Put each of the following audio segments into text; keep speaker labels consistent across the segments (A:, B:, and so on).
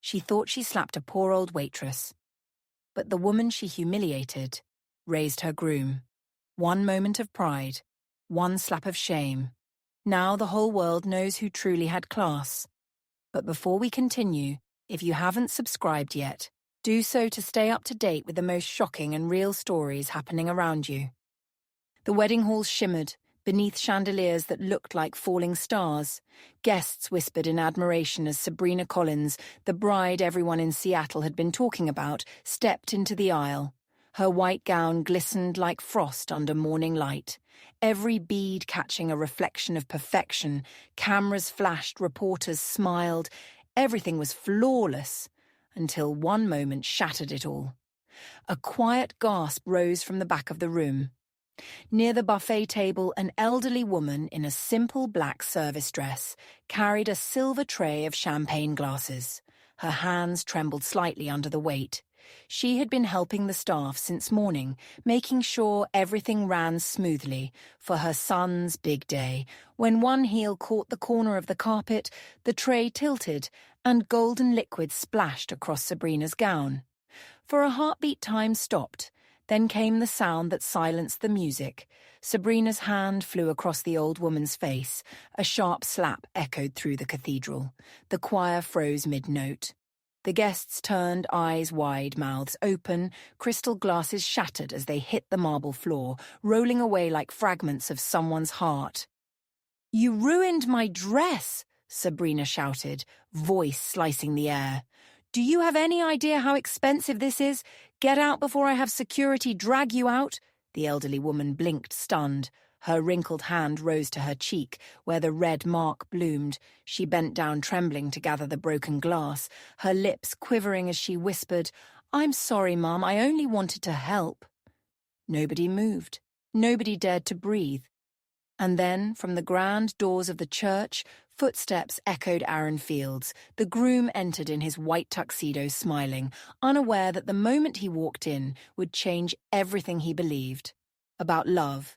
A: She thought she slapped a poor old waitress. But the woman she humiliated raised her groom. One moment of pride, one slap of shame. Now the whole world knows who truly had class. But before we continue, if you haven't subscribed yet, do so to stay up to date with the most shocking and real stories happening around you. The wedding halls shimmered beneath chandeliers that looked like falling stars. Guests whispered in admiration as Sabrina Collins, the bride everyone in Seattle had been talking about, stepped into the aisle. Her white gown glistened like frost under morning light, every bead catching a reflection of perfection. Cameras flashed, reporters smiled. Everything was flawless, until one moment shattered it all. A quiet gasp rose from the back of the room. Near the buffet table, an elderly woman in a simple black service dress carried a silver tray of champagne glasses. Her hands trembled slightly under the weight. She had been helping the staff since morning, making sure everything ran smoothly for her son's big day. When one heel caught the corner of the carpet, the tray tilted and golden liquid splashed across Sabrina's gown. For a heartbeat, time stopped. Then came the sound that silenced the music. Sabrina's hand flew across the old woman's face. A sharp slap echoed through the cathedral. The choir froze mid-note. The guests turned, eyes wide, mouths open. Crystal glasses shattered as they hit the marble floor, rolling away like fragments of someone's heart. "You ruined my dress!" Sabrina shouted, voice slicing the air. "Do you have any idea how expensive this is? Get out before I have security drag you out." The elderly woman blinked, stunned. Her wrinkled hand rose to her cheek, where the red mark bloomed. She bent down, trembling, to gather the broken glass, her lips quivering as she whispered, "I'm sorry, Mum, I only wanted to help." Nobody moved. Nobody dared to breathe. And then, from the grand doors of the church, footsteps echoed Aaron Fields. The groom entered in his white tuxedo, smiling, unaware that the moment he walked in would change everything he believed about love,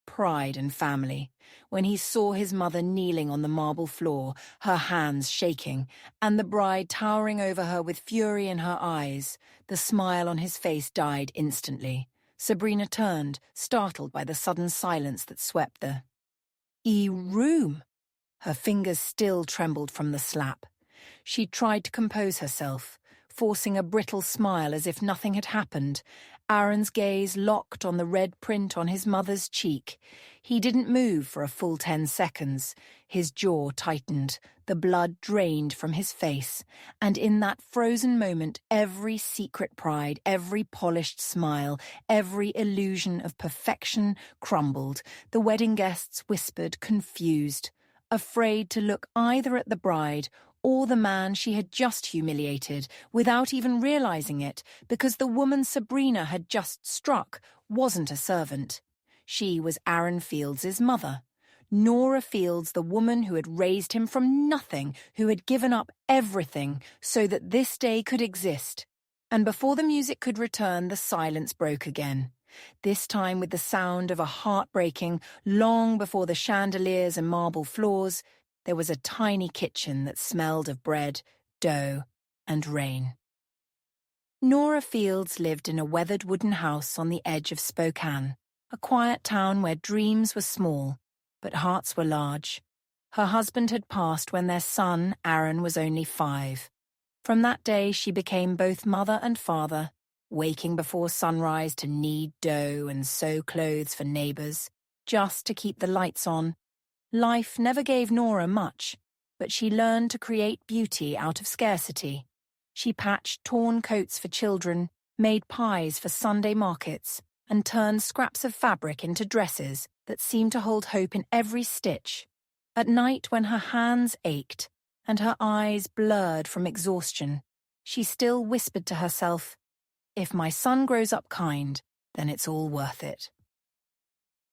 A: pride, and family. When he saw his mother kneeling on the marble floor, her hands shaking, and the bride towering over her with fury in her eyes, the smile on his face died instantly. Sabrina turned, startled by the sudden silence that swept the room. Her fingers still trembled from the slap. She tried to compose herself, forcing a brittle smile as if nothing had happened. Aaron's gaze locked on the red print on his mother's cheek. He didn't move for a full 10 seconds. His jaw tightened, the blood drained from his face, and in that frozen moment, every secret pride, every polished smile, every illusion of perfection crumbled. The wedding guests whispered, confused, afraid to look either at the bride or the man she had just humiliated, without even realizing it, because the woman Sabrina had just struck wasn't a servant. She was Aaron Fields' mother. Nora Fields, the woman who had raised him from nothing, who had given up everything so that this day could exist. And before the music could return, the silence broke again. This time with the sound of a heartbreaking, long before the chandeliers and marble floors, there was a tiny kitchen that smelled of bread, dough, and rain. Nora Fields lived in a weathered wooden house on the edge of Spokane, a quiet town where dreams were small, but hearts were large. Her husband had passed when their son, Aaron, was only 5. From that day, she became both mother and father, waking before sunrise to knead dough and sew clothes for neighbors, just to keep the lights on. Life never gave Nora much, but she learned to create beauty out of scarcity. She patched torn coats for children, made pies for Sunday markets, and turned scraps of fabric into dresses that seemed to hold hope in every stitch. At night, when her hands ached and her eyes blurred from exhaustion, she still whispered to herself, "If my son grows up kind, then it's all worth it."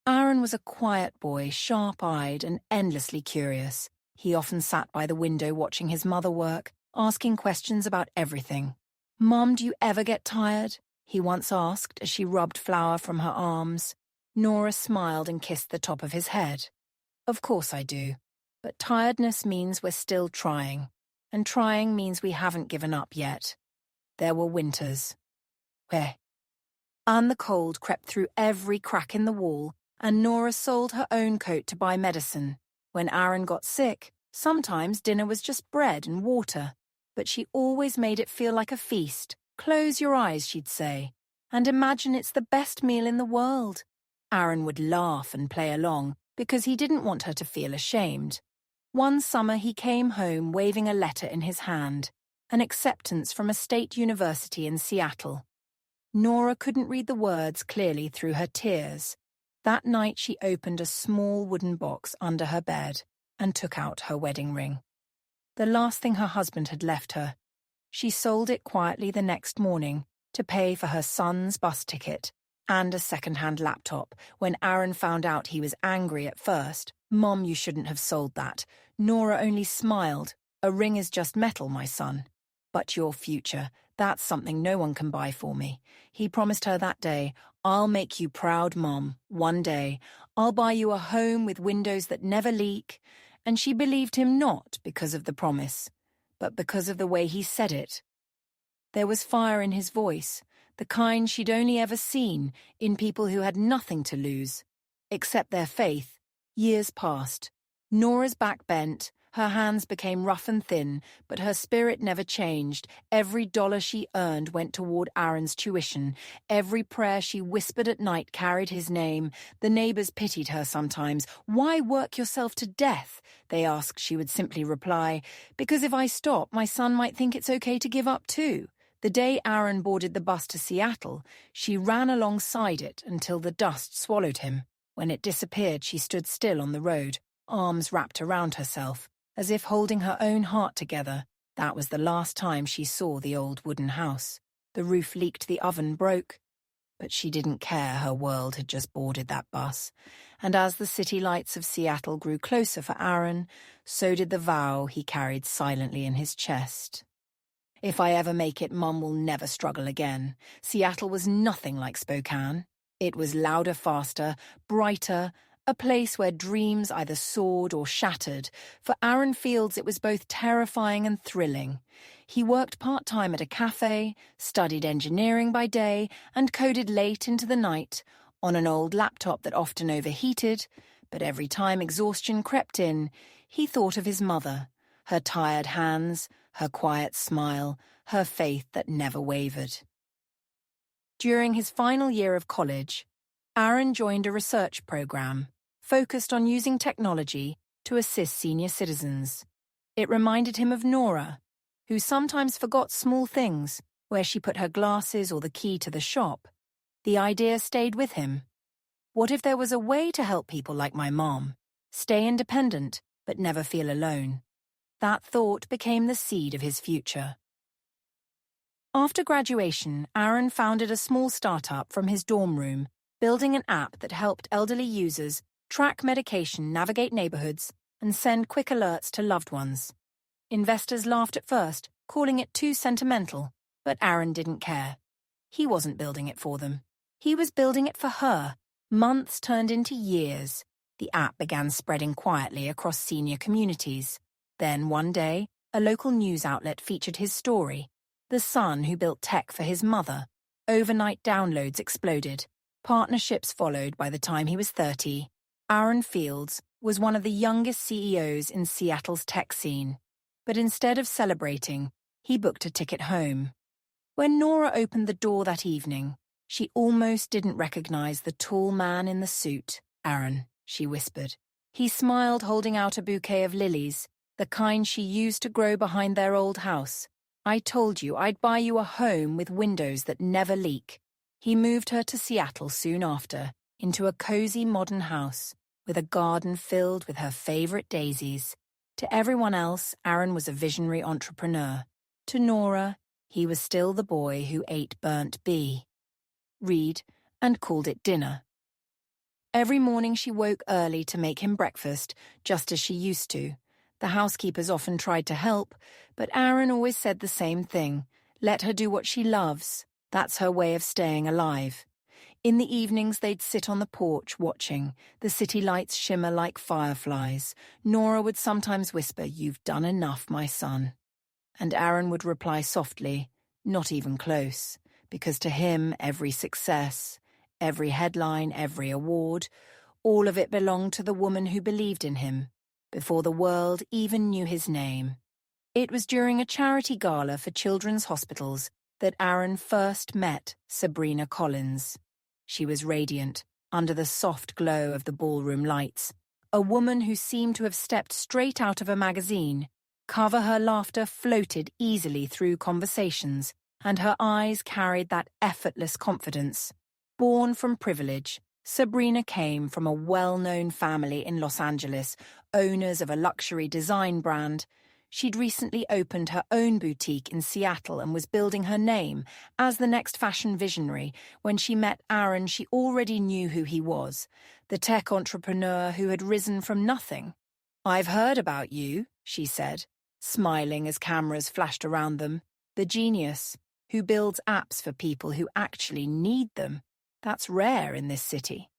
A: Aaron was a quiet boy, sharp-eyed and endlessly curious. He often sat by the window watching his mother work, asking questions about everything. "Mom, do you ever get tired?" he once asked as she rubbed flour from her arms. Nora smiled and kissed the top of his head. "Of course I do, but tiredness means we're still trying." and trying means we haven't given up yet. There were winters. Where? And the cold crept through every crack in the wall, and Nora sold her own coat to buy medicine. When Aaron got sick, sometimes dinner was just bread and water, but she always made it feel like a feast. Close your eyes, she'd say, and imagine it's the best meal in the world. Aaron would laugh and play along because he didn't want her to feel ashamed. One summer he came home waving a letter in his hand, an acceptance from a state university in Seattle. Nora couldn't read the words clearly through her tears. That night she opened a small wooden box under her bed and took out her wedding ring. The last thing her husband had left her. She sold it quietly the next morning to pay for her son's bus ticket and a second-hand laptop. When Aaron found out, he was angry at first. "Mom, you shouldn't have sold that." Nora only smiled. "A ring is just metal, my son. But your future, that's something no one can buy for me." He promised her that day, "I'll make you proud, Mom. One day, I'll buy you a home with windows that never leak." And she believed him not because of the promise, but because of the way he said it. There was fire in his voice, the kind she'd only ever seen in people who had nothing to lose, except their faith. Years passed. Nora's back bent, her hands became rough and thin, but her spirit never changed. Every dollar she earned went toward Aaron's tuition. Every prayer she whispered at night carried his name. The neighbors pitied her sometimes. "Why work yourself to death?" they asked. She would simply reply, "Because if I stop, my son might think it's okay to give up too." The day Aaron boarded the bus to Seattle, she ran alongside it until the dust swallowed him. When it disappeared, she stood still on the road, arms wrapped around herself, as if holding her own heart together. That was the last time she saw the old wooden house. The roof leaked, the oven broke. But she didn't care, her world had just boarded that bus. And as the city lights of Seattle grew closer for Aaron, so did the vow he carried silently in his chest. "If I ever make it, Mum will never struggle again." Seattle was nothing like Spokane. It was louder, faster, brighter, a place where dreams either soared or shattered. For Aaron Fields, it was both terrifying and thrilling. He worked part-time at a cafe, studied engineering by day, and coded late into the night, on an old laptop that often overheated. But every time exhaustion crept in, he thought of his mother, her tired hands, her quiet smile, her faith that never wavered. During his final year of college, Aaron joined a research program focused on using technology to assist senior citizens. It reminded him of Nora, who sometimes forgot small things, where she put her glasses or the key to the shop. The idea stayed with him. What if there was a way to help people like my mom, stay independent but never feel alone? That thought became the seed of his future. After graduation, Aaron founded a small startup from his dorm room, building an app that helped elderly users track medication, navigate neighborhoods, and send quick alerts to loved ones. Investors laughed at first, calling it too sentimental, but Aaron didn't care. He wasn't building it for them. He was building it for her. Months turned into years. The app began spreading quietly across senior communities. Then, one day, a local news outlet featured his story, the son who built tech for his mother. Overnight downloads exploded. Partnerships followed by the time he was 30. Aaron Fields was one of the youngest CEOs in Seattle's tech scene. But instead of celebrating, he booked a ticket home. When Nora opened the door that evening, she almost didn't recognize the tall man in the suit. "Aaron," she whispered. He smiled, holding out a bouquet of lilies, the kind she used to grow behind their old house. "I told you I'd buy you a home with windows that never leak." He moved her to Seattle soon after, into a cozy modern house, with a garden filled with her favorite daisies. To everyone else, Aaron was a visionary entrepreneur. To Nora, he was still the boy who ate burnt bee, read, and called it dinner. Every morning she woke early to make him breakfast, just as she used to. The housekeepers often tried to help, but Aaron always said the same thing: let her do what she loves. That's her way of staying alive. In the evenings, they'd sit on the porch watching, the city lights shimmer like fireflies. Nora would sometimes whisper, "You've done enough, my son." And Aaron would reply softly, "Not even close," because to him every success, every headline, every award, all of it belonged to the woman who believed in him, before the world even knew his name. It was during a charity gala for children's hospitals that Aaron first met Sabrina Collins. She was radiant, under the soft glow of the ballroom lights, a woman who seemed to have stepped straight out of a magazine. Her laughter floated easily through conversations, and her eyes carried that effortless confidence. Born from privilege, Sabrina came from a well-known family in Los Angeles, owners of a luxury design brand. She'd recently opened her own boutique in Seattle and was building her name as the next fashion visionary. When she met Aaron, she already knew who he was, the tech entrepreneur who had risen from nothing. "I've heard about you," she said, smiling as cameras flashed around them. "The genius who builds apps for people who actually need them. That's rare in this city."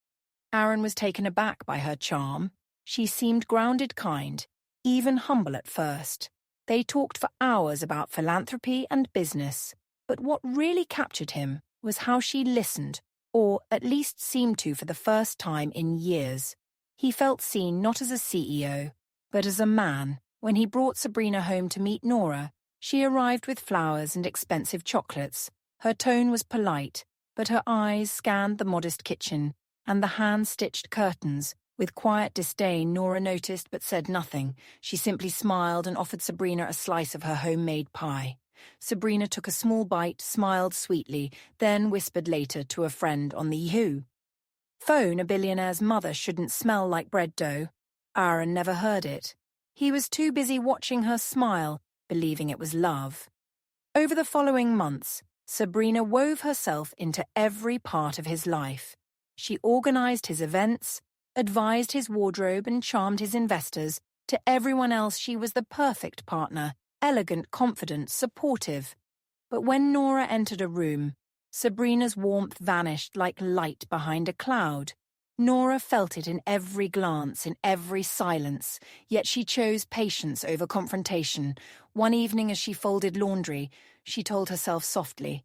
A: Aaron was taken aback by her charm. She seemed grounded, kind, even humble at first. They talked for hours about philanthropy and business, but what really captured him was how she listened, or at least seemed to for the first time in years. He felt seen not as a CEO, but as a man. When he brought Sabrina home to meet Nora, she arrived with flowers and expensive chocolates. Her tone was polite, but her eyes scanned the modest kitchen and the hand-stitched curtains. With quiet disdain, Nora noticed but said nothing. She simply smiled and offered Sabrina a slice of her homemade pie. Sabrina took a small bite, smiled sweetly, then whispered later to a friend on the phone a billionaire's mother shouldn't smell like bread dough. Aaron never heard it. He was too busy watching her smile, believing it was love. Over the following months, Sabrina wove herself into every part of his life. She organized his events, advised his wardrobe, and charmed his investors. To everyone else, she was the perfect partner, elegant, confident, supportive. But when Nora entered a room, Sabrina's warmth vanished like light behind a cloud. Nora felt it in every glance, in every silence, yet she chose patience over confrontation. One evening as she folded laundry, she told herself softly,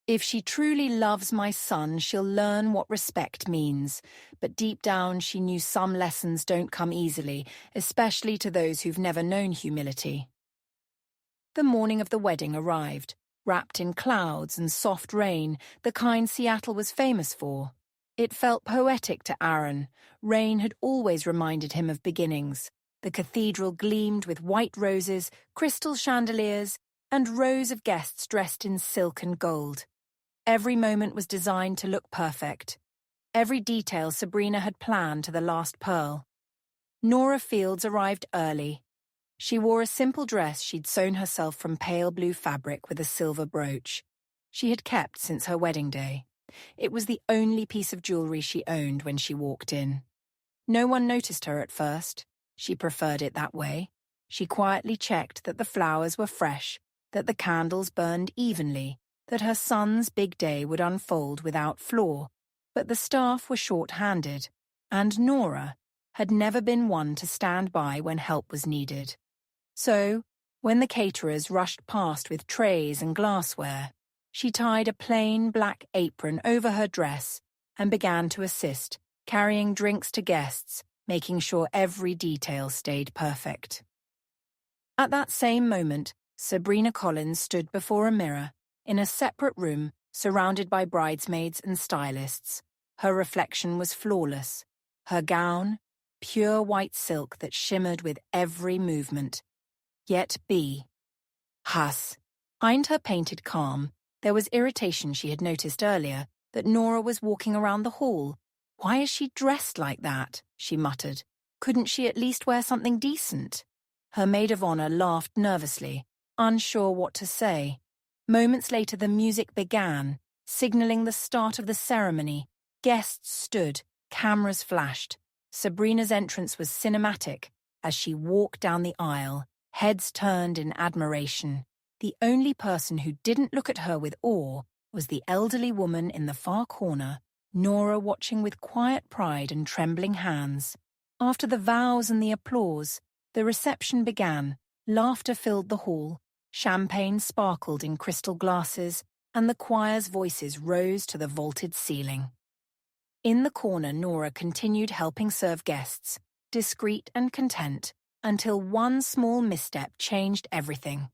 A: "If she truly loves my son, she'll learn what respect means." But deep down, she knew some lessons don't come easily, especially to those who've never known humility. The morning of the wedding arrived, wrapped in clouds and soft rain, the kind Seattle was famous for. It felt poetic to Aaron. Rain had always reminded him of beginnings. The cathedral gleamed with white roses, crystal chandeliers, and rows of guests dressed in silk and gold. Every moment was designed to look perfect. Every detail Sabrina had planned to the last pearl. Nora Fields arrived early. She wore a simple dress she'd sewn herself from pale blue fabric with a silver brooch. She had kept since her wedding day. It was the only piece of jewelry she owned when she walked in. No one noticed her at first. She preferred it that way. She quietly checked that the flowers were fresh, that the candles burned evenly, that her son's big day would unfold without flaw. But the staff were short-handed, and Nora had never been one to stand by when help was needed. So, when the caterers rushed past with trays and glassware, she tied a plain black apron over her dress and began to assist, carrying drinks to guests, making sure every detail stayed perfect. At that same moment, Sabrina Collins stood before a mirror, in a separate room, surrounded by bridesmaids and stylists. Her reflection was flawless. Her gown, pure white silk that shimmered with every movement. Yet Hass. Behind her painted calm, there was irritation she had noticed earlier, that Nora was walking around the hall. "Why is she dressed like that?" she muttered. "Couldn't she at least wear something decent?" Her maid of honor laughed nervously, unsure what to say. Moments later, the music began, signaling the start of the ceremony. Guests stood, cameras flashed. Sabrina's entrance was cinematic as she walked down the aisle, heads turned in admiration. The only person who didn't look at her with awe was the elderly woman in the far corner, Nora watching with quiet pride and trembling hands. After the vows and the applause, the reception began. Laughter filled the hall. Champagne sparkled in crystal glasses, and the choir's voices rose to the vaulted ceiling. In the corner, Nora continued helping serve guests, discreet and content, until one small misstep changed everything.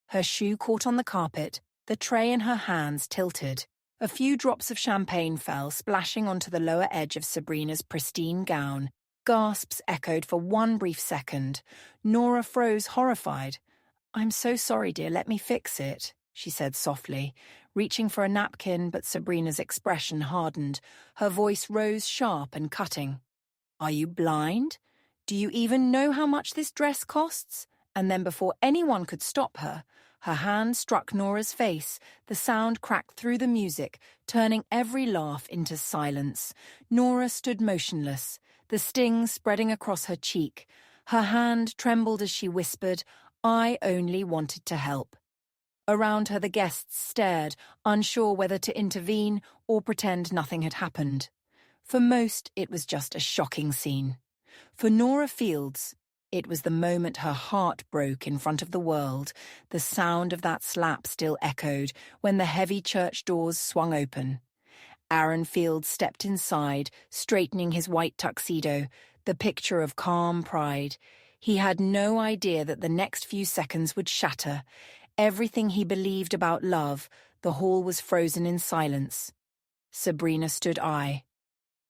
A: Her shoe caught on the carpet, the tray in her hands tilted. A few drops of champagne fell, splashing onto the lower edge of Sabrina's pristine gown. Gasps echoed for one brief second. Nora froze, horrified. "I'm so sorry, dear, let me fix it," she said softly, reaching for a napkin, but Sabrina's expression hardened. Her voice rose sharp and cutting. "Are you blind? Do you even know how much this dress costs?" And then before anyone could stop her, her hand struck Nora's face. The sound cracked through the music, turning every laugh into silence. Nora stood motionless, the sting spreading across her cheek. Her hand trembled as she whispered, "I only wanted to help." Around her, the guests stared, unsure whether to intervene or pretend nothing had happened. For most, it was just a shocking scene. For Nora Fields, it was the moment her heart broke in front of the world. The sound of that slap still echoed when the heavy church doors swung open. Aaron Fields stepped inside, straightening his white tuxedo, the picture of calm pride. He had no idea that the next few seconds would shatter. Everything he believed about love, the hall was frozen in silence. Sabrina stood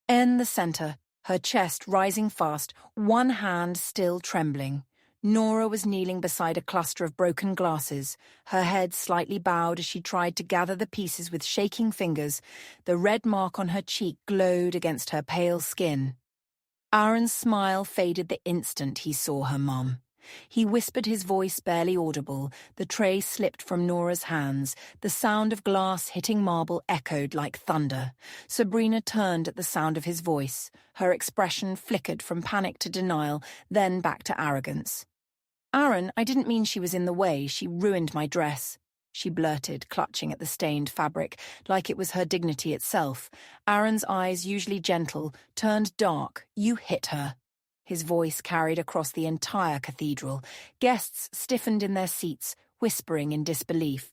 A: in the center, her chest rising fast, one hand still trembling. Nora was kneeling beside a cluster of broken glasses, her head slightly bowed as she tried to gather the pieces with shaking fingers. The red mark on her cheek glowed against her pale skin. Aaron's smile faded the instant he saw her mum. He whispered, his voice barely audible. The tray slipped from Nora's hands. The sound of glass hitting marble echoed like thunder. Sabrina turned at the sound of his voice. Her expression flickered from panic to denial, then back to arrogance. "Aaron, I didn't mean she was in the way. She ruined my dress," she blurted, clutching at the stained fabric, like it was her dignity itself. Aaron's eyes, usually gentle, turned dark. "You hit her." His voice carried across the entire cathedral. Guests stiffened in their seats, whispering in disbelief.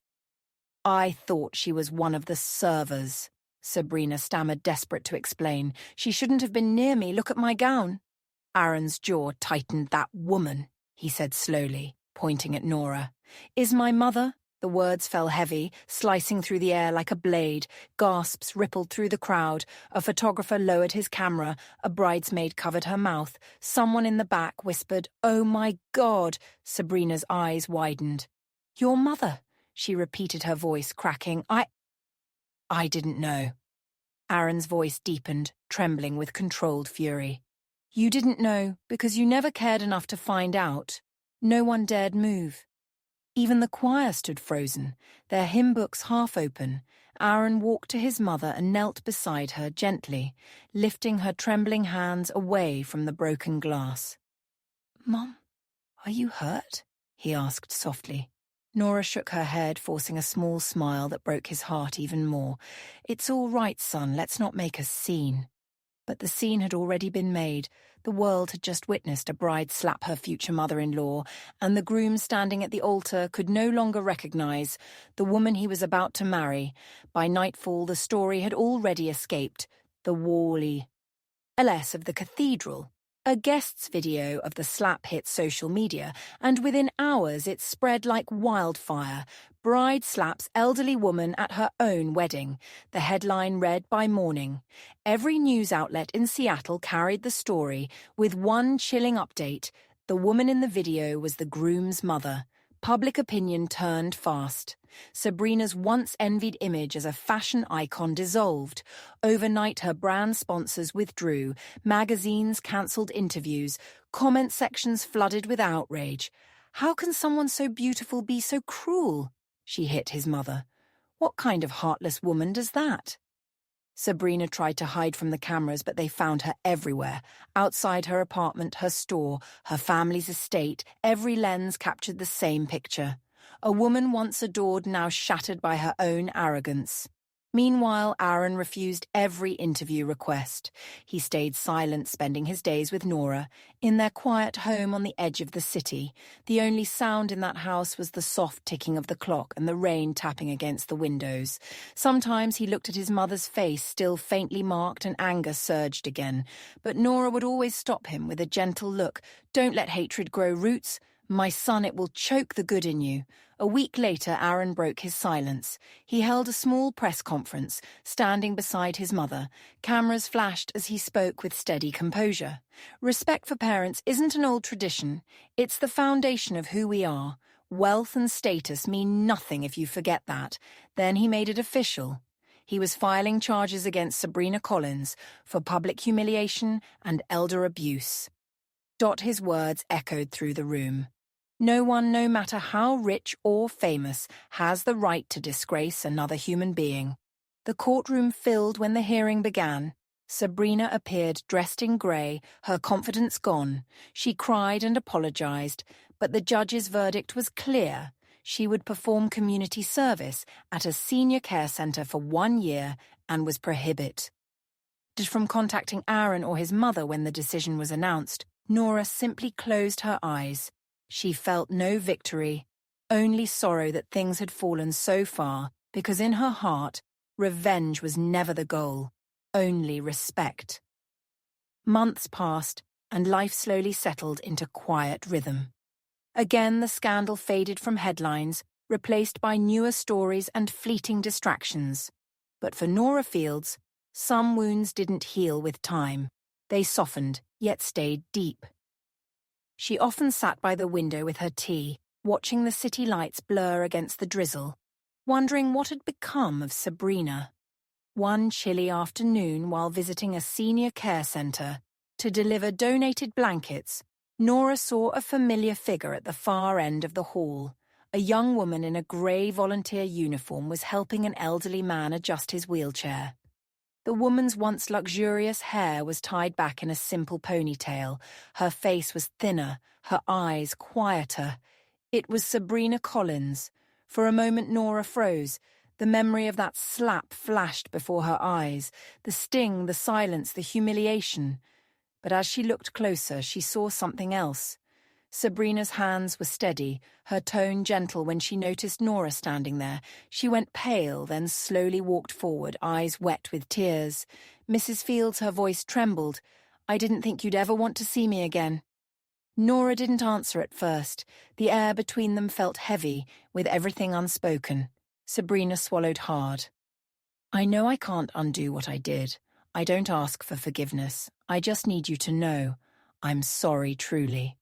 A: "I thought she was one of the servers," Sabrina stammered, desperate to explain. "She shouldn't have been near me. Look at my gown." Aaron's jaw tightened. "That woman," he said slowly, pointing at Nora. "Is my mother?" The words fell heavy, slicing through the air like a blade. Gasps rippled through the crowd. A photographer lowered his camera. A bridesmaid covered her mouth. Someone in the back whispered, "Oh my God!" Sabrina's eyes widened. "Your mother," she repeated, her voice cracking. I didn't know." Aaron's voice deepened, trembling with controlled fury. "You didn't know because you never cared enough to find out. No one dared move. Even the choir stood frozen, their hymn books half open. Aaron walked to his mother and knelt beside her gently, lifting her trembling hands away from the broken glass. "Mom, are you hurt?" he asked softly. Nora shook her head, forcing a small smile that broke his heart even more. "It's all right, son, let's not make a scene." But the scene had already been made. The world had just witnessed a bride slap her future mother-in-law, and the groom standing at the altar could no longer recognize the woman he was about to marry. By nightfall, the story had already escaped. The wally LS of the cathedral. A guest's video of the slap hit social media, and within hours it spread like wildfire. Bride slaps elderly woman at her own wedding. The headline read by morning. Every news outlet in Seattle carried the story, with one chilling update. The woman in the video was the groom's mother. Public opinion turned fast. Sabrina's once-envied image as a fashion icon dissolved. Overnight, her brand sponsors withdrew. Magazines cancelled interviews. Comment sections flooded with outrage. "How can someone so beautiful be so cruel?" she hit his mother. "What kind of heartless woman does that?" Sabrina tried to hide from the cameras, but they found her everywhere. Outside her apartment, her store, her family's estate, every lens captured the same picture. A woman once adored, now shattered by her own arrogance. Meanwhile, Aaron refused every interview request. He stayed silent, spending his days with Nora, in their quiet home on the edge of the city. The only sound in that house was the soft ticking of the clock and the rain tapping against the windows. Sometimes he looked at his mother's face, still faintly marked, and anger surged again. But Nora would always stop him with a gentle look. "Don't let hatred grow roots. My son, it will choke the good in you." A week later, Aaron broke his silence. He held a small press conference, standing beside his mother. Cameras flashed as he spoke with steady composure. "Respect for parents isn't an old tradition. It's the foundation of who we are. Wealth and status mean nothing if you forget that." Then he made it official. He was filing charges against Sabrina Collins for public humiliation and elder abuse. His words echoed through the room. No one, no matter how rich or famous, has the right to disgrace another human being. The courtroom filled when the hearing began. Sabrina appeared dressed in grey, her confidence gone. She cried and apologized, but the judge's verdict was clear. She would perform community service at a senior care centre for 1 year and was prohibited from contacting Aaron or his mother when the decision was announced. Nora simply closed her eyes. She felt no victory, only sorrow that things had fallen so far, because in her heart, revenge was never the goal, only respect. Months passed, and life slowly settled into quiet rhythm. Again, the scandal faded from headlines, replaced by newer stories and fleeting distractions. But for Nora Fields, some wounds didn't heal with time. They softened, yet stayed deep. She often sat by the window with her tea, watching the city lights blur against the drizzle, wondering what had become of Sabrina. One chilly afternoon, while visiting a senior care centre to deliver donated blankets, Nora saw a familiar figure at the far end of the hall. A young woman in a grey volunteer uniform was helping an elderly man adjust his wheelchair. The woman's once luxurious hair was tied back in a simple ponytail. Her face was thinner, her eyes quieter. It was Sabrina Collins. For a moment Nora froze. The memory of that slap flashed before her eyes. The sting, the silence, the humiliation. But as she looked closer, she saw something else. Sabrina's hands were steady, her tone gentle when she noticed Nora standing there. She went pale, then slowly walked forward, eyes wet with tears. "Mrs. Fields," her voice trembled. "I didn't think you'd ever want to see me again." Nora didn't answer at first. The air between them felt heavy, with everything unspoken. Sabrina swallowed hard. "I know I can't undo what I did. I don't ask for forgiveness. I just need you to know. I'm sorry, truly."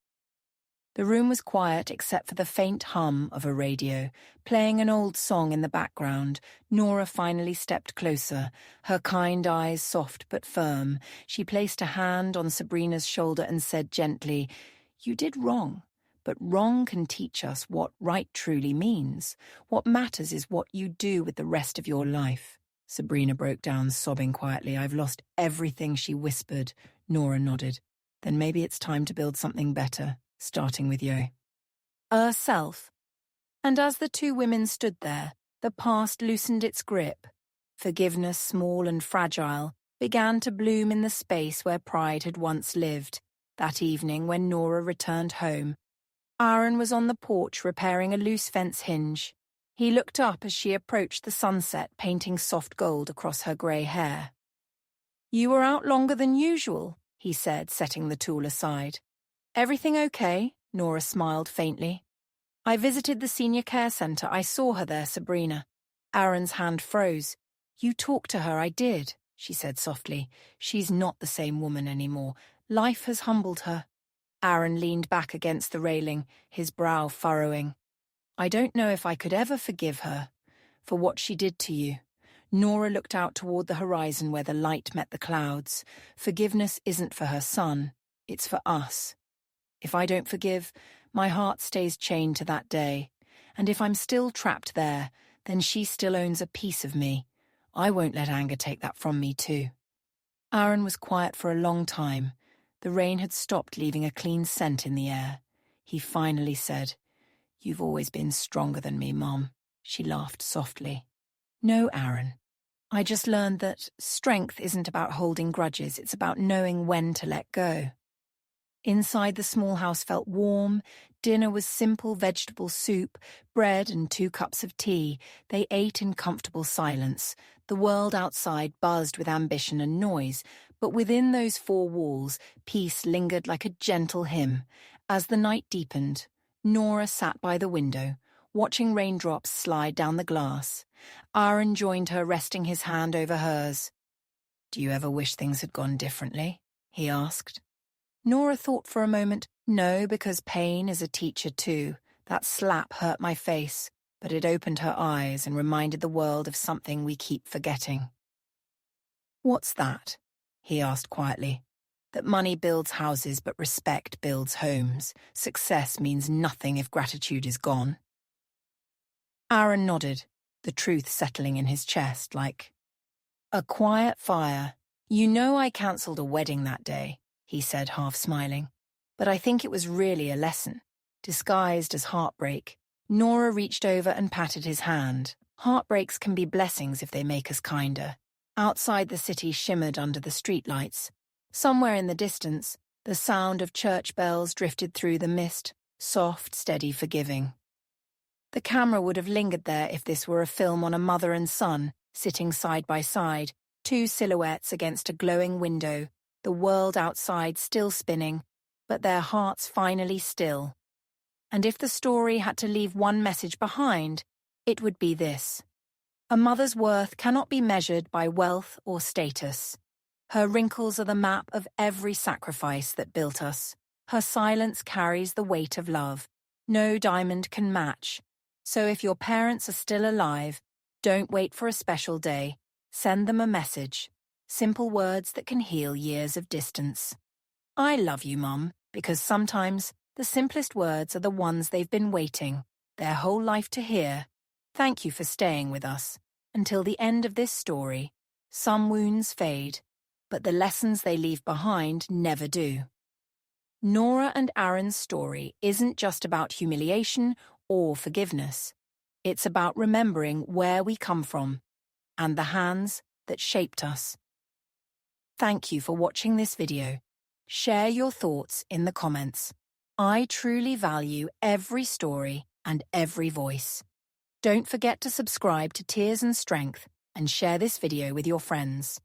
A: The room was quiet except for the faint hum of a radio, playing an old song in the background. Nora finally stepped closer, her kind eyes soft but firm. She placed a hand on Sabrina's shoulder and said gently, "You did wrong, but wrong can teach us what right truly means. What matters is what you do with the rest of your life." Sabrina broke down, sobbing quietly. "I've lost everything," she whispered. Nora nodded. "Then maybe it's time to build something better. Starting with you." Herself. And as the two women stood there, the past loosened its grip. Forgiveness, small and fragile, began to bloom in the space where pride had once lived. That evening, when Nora returned home, Aaron was on the porch repairing a loose fence hinge. He looked up as she approached the sunset, painting soft gold across her grey hair. "You were out longer than usual," he said, setting the tool aside. "Everything okay?" Nora smiled faintly. "I visited the senior care centre. I saw her there, Sabrina." Aaron's hand froze. "You talked to her, I did," she said softly. "She's not the same woman anymore. Life has humbled her." Aaron leaned back against the railing, his brow furrowing. "I don't know if I could ever forgive her for what she did to you." Nora looked out toward the horizon where the light met the clouds. "Forgiveness isn't for her son. It's for us. If I don't forgive, my heart stays chained to that day. And if I'm still trapped there, then she still owns a piece of me. I won't let anger take that from me too." Aaron was quiet for a long time. The rain had stopped, leaving a clean scent in the air. He finally said, "You've always been stronger than me, Mom." She laughed softly. "No, Aaron. I just learned that strength isn't about holding grudges, it's about knowing when to let go. Inside the small house felt warm. Dinner was simple vegetable soup, bread and 2 cups of tea. They ate in comfortable silence. The world outside buzzed with ambition and noise, but within those 4 walls, peace lingered like a gentle hymn. As the night deepened, Nora sat by the window, watching raindrops slide down the glass. Aaron joined her, resting his hand over hers. "Do you ever wish things had gone differently?" he asked. Nora thought for a moment. No, because pain is a teacher too. That slap hurt my face, but it opened her eyes and reminded the world of something we keep forgetting. "What's that?" he asked quietly. "That money builds houses, but respect builds homes. Success means nothing if gratitude is gone." Aaron nodded, the truth settling in his chest like a quiet fire. "You know I cancelled a wedding that day," he said, half smiling. "But I think it was really a lesson, disguised as heartbreak." Nora reached over and patted his hand. Heartbreaks can be blessings if they make us kinder. Outside, the city shimmered under the streetlights. Somewhere in the distance, the sound of church bells drifted through the mist, soft, steady, forgiving. The camera would have lingered there if this were a film on a mother and son, sitting side by side, 2 silhouettes against a glowing window, the world outside still spinning, but their hearts finally still. And if the story had to leave one message behind, it would be this: a mother's worth cannot be measured by wealth or status. Her wrinkles are the map of every sacrifice that built us. Her silence carries the weight of love. No diamond can match. So if your parents are still alive, don't wait for a special day. Send them a message. Simple words that can heal years of distance. "I love you, Mum," because sometimes the simplest words are the ones they've been waiting their whole life to hear. Thank you for staying with us until the end of this story. Some wounds fade, but the lessons they leave behind never do. Nora and Aaron's story isn't just about humiliation or forgiveness. It's about remembering where we come from and the hands that shaped us. Thank you for watching this video. Share your thoughts in the comments. I truly value every story and every voice. Don't forget to subscribe to Tears and Strength and share this video with your friends.